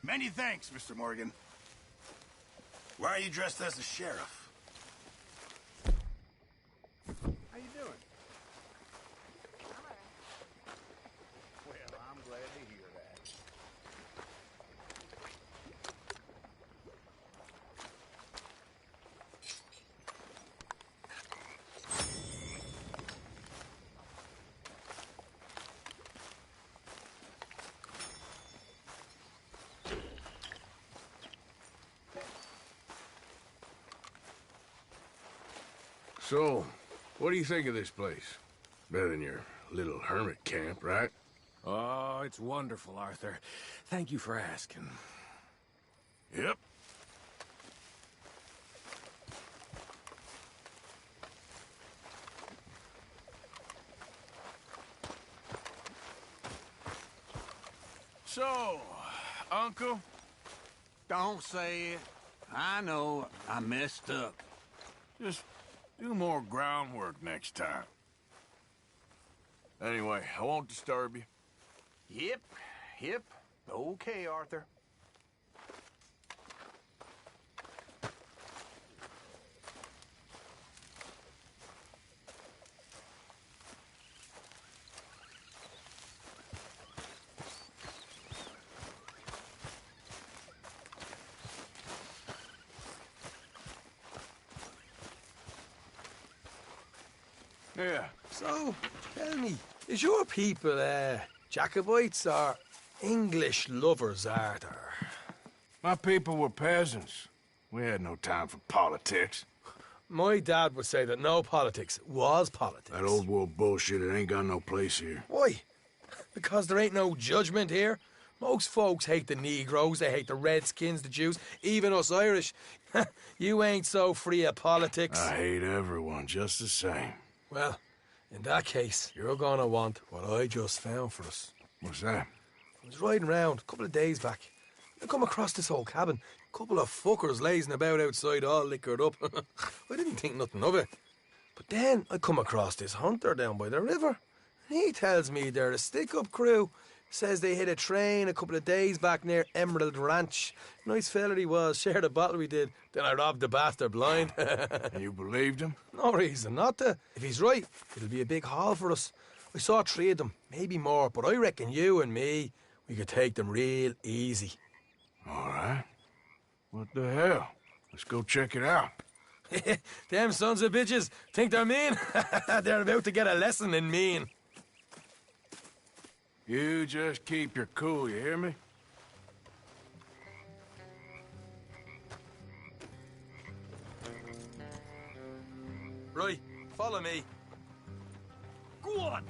Many thanks, Mr. Morgan. Why are you dressed as a sheriff? How you doing? Well, I'm glad to hear that. So, what do you think of this place? Better than your little hermit camp, right? Oh, it's wonderful, Arthur. Thank you for asking. Yep. So, Uncle? Don't say it. I know I messed up. Just do more groundwork next time. Anyway, I won't disturb you. Yep. Okay, Arthur. Yeah. So, tell me, is your people, Jacobites or English lovers, Arthur? My people were peasants. We had no time for politics. My dad would say that no politics was politics. That old world bullshit, it ain't got no place here. Why? Because there ain't no judgment here. Most folks hate the Negroes, they hate the Redskins, the Jews, even us Irish. You ain't so free of politics. I hate everyone just the same. Well, in that case, you're gonna want what I just found for us. What's that? I was riding round a couple of days back. I come across this old cabin. A couple of fuckers lazing about outside all liquored up. I didn't think nothing of it. But then I come across this hunter down by the river. And he tells me they're a stick-up crew. Says they hit a train a couple of days back near Emerald Ranch. Nice fella he was, shared a bottle we did. Then I robbed the bastard blind. You believed him? No reason not to. If he's right, it'll be a big haul for us. I saw 3 of them, maybe more, but I reckon you and me, we could take them real easy. All right. What the hell? Let's go check it out. Them sons of bitches think they're mean. They're about to get a lesson in mean. You just keep your cool, you hear me? Right, follow me. Go on.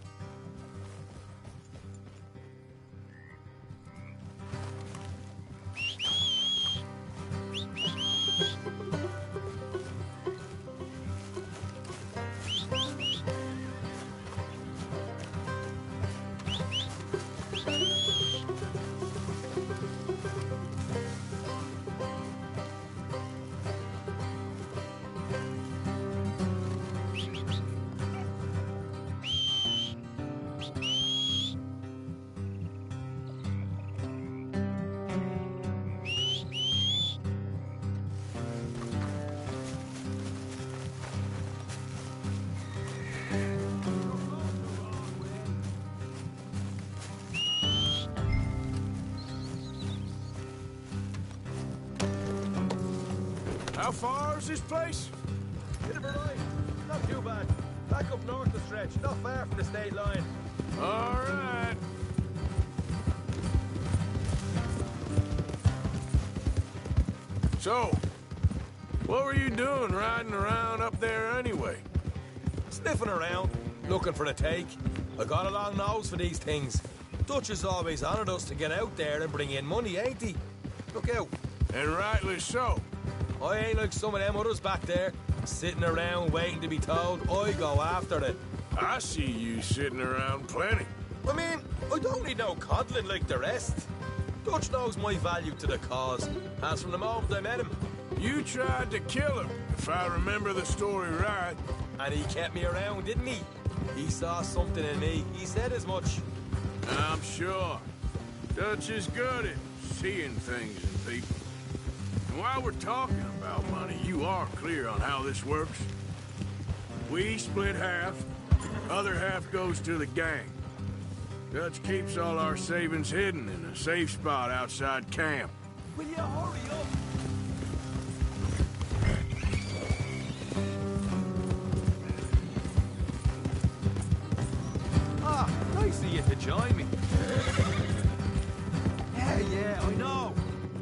How far is this place? Bit of a ride. Not too bad. Back up north the stretch, not far from the state line. All right. So, what were you doing riding around up there anyway? Sniffing around, looking for the take. I got a long nose for these things. Dutch has always honoured us to get out there and bring in money, ain't he? Look out. And rightly so. I ain't like some of them others back there, sitting around waiting to be told. I go after it. I see you sitting around plenty. I mean, I don't need no coddling like the rest. Dutch knows my value to the cause, as from the moment I met him. You tried to kill him, if I remember the story right. And he kept me around, didn't he? He saw something in me. He said as much. I'm sure. Dutch is good at seeing things in people. And while we're talking about money, you are clear on how this works. We split half, other half goes to the gang. Dutch keeps all our savings hidden in a safe spot outside camp. Will you hurry up? Ah, nice of you to join me. Yeah, I know.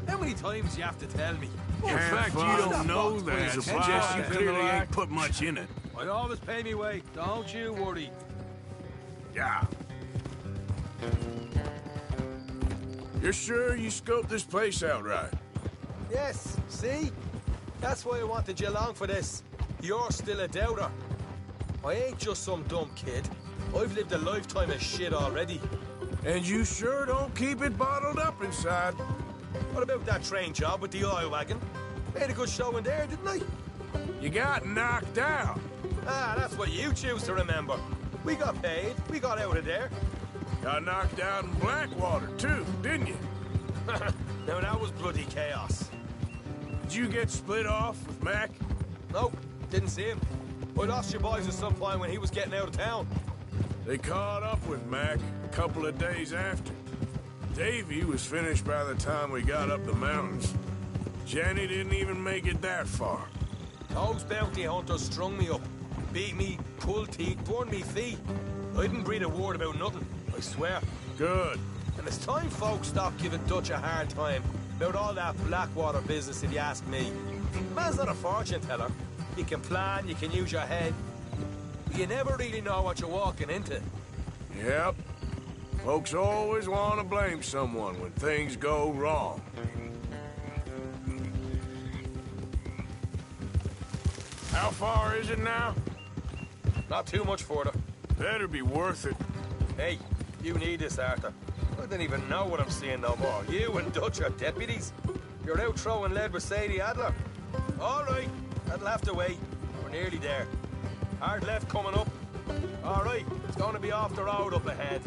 How many times do you have to tell me? In fact, you don't know that. It's you clearly ain't put much in it. I always pay me way. Don't you worry. Yeah. You're sure you scoped this place out right? Yes, see? That's why I wanted you along for this. You're still a doubter. I ain't just some dumb kid. I've lived a lifetime of shit already. And you sure don't keep it bottled up inside. What about that train job with the oil wagon? Made a good show in there, didn't I? You got knocked out. Ah, that's what you choose to remember. We got paid. We got out of there. Got knocked out in Blackwater, too, didn't you? Now, that was bloody chaos. Did you get split off with Mac? Nope, didn't see him. I lost your boys at some point when he was getting out of town. They caught up with Mac a couple of days after. Davy was finished by the time we got up the mountains. Jenny didn't even make it that far. Those bounty hunters strung me up. Beat me, pulled teeth, burned me feet. I didn't breathe a word about nothing, I swear. Good. And it's time folks stopped giving Dutch a hard time about all that Blackwater business, if you ask me. Man's not a fortune teller. You can plan, you can use your head. But you never really know what you're walking into. Yep. Folks always want to blame someone when things go wrong. How far is it now? Not too much further. Better be worth it. Hey, you need this, Arthur. I don't even know what I'm seeing no more. You and Dutch are deputies. You're out throwing lead with Sadie Adler. All right, that'll have to wait. We're nearly there. Hard left coming up. All right, it's going to be off the road up ahead.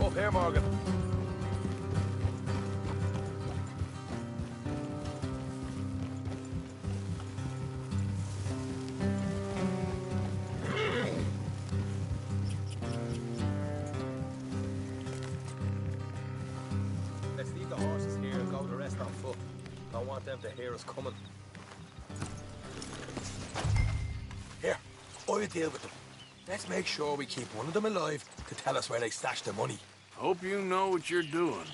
Up here, Morgan. Let's leave the horses here and go the rest on foot. Don't want them to hear us coming. Here, I'll deal with them. Let's make sure we keep one of them alive to tell us where they stashed the money. Hope you know what you're doing.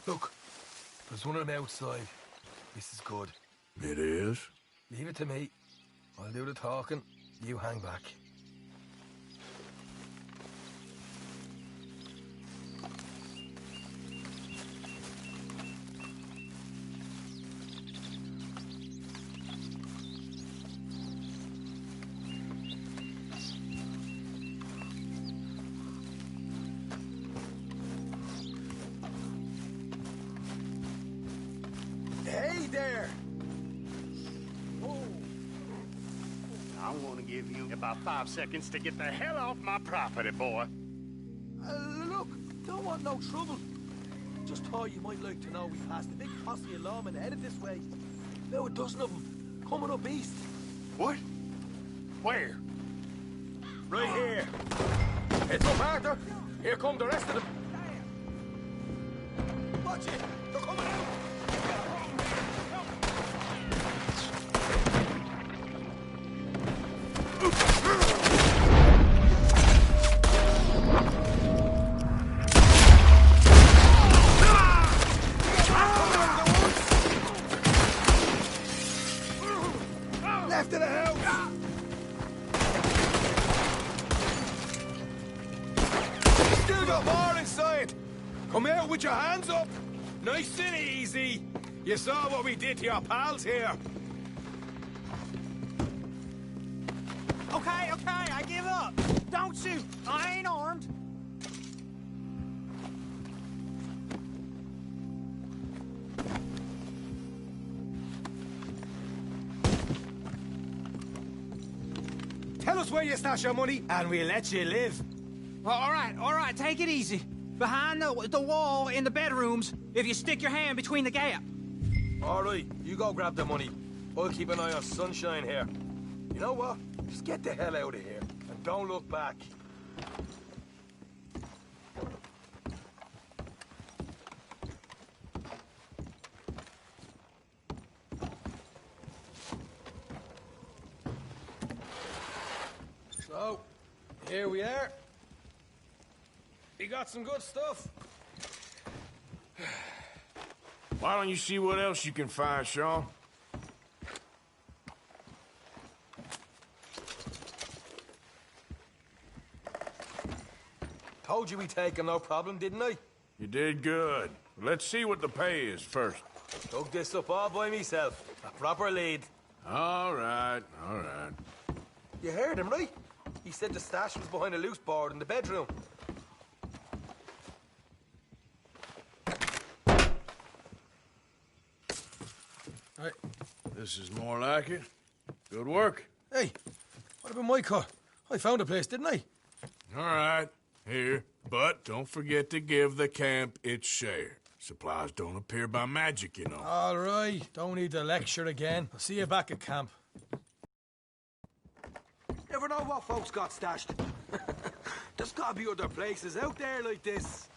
Look, there's one of them outside. This is good. It is? Leave it to me. I'll do the talking. You hang back. Hey there! I'm gonna give you about 5 seconds to get the hell off my property, boy. Look, don't want no trouble. Just thought you might like to know we passed a big posse of lawmen headed this way. About a dozen of them, coming up east. What? Where? Right here. It's up, Arthur. Here come the rest of them. Watch it. They're coming out. Left of the house. Still got more inside. Come out with your hands up. Nice and easy. You saw what we did to your pals here. Okay, I give up. Don't shoot. I ain't armed. Tell us where you stash your money, and we'll let you live. All right, take it easy. Behind the wall in the bedrooms, if you stick your hand between the gap. All right, you go grab the money. I'll keep an eye on Sunshine here. You know what? Just get the hell out of here and don't look back. So, here we are. We got some good stuff. Why don't you see what else you can find, Sean? Told you we'd take him, no problem, didn't I? You did good. Let's see what the pay is first. Dug this up all by myself. A proper lead. All right, all right. You heard him, right? He said the stash was behind a loose board in the bedroom. Right. This is more like it. Good work. Hey, what about my car? I found a place, didn't I? All right, here. But don't forget to give the camp its share. Supplies don't appear by magic, you know. All right, don't need to lecture again. I'll see you back at camp. Never know what folks got stashed. There's gotta be other places out there like this.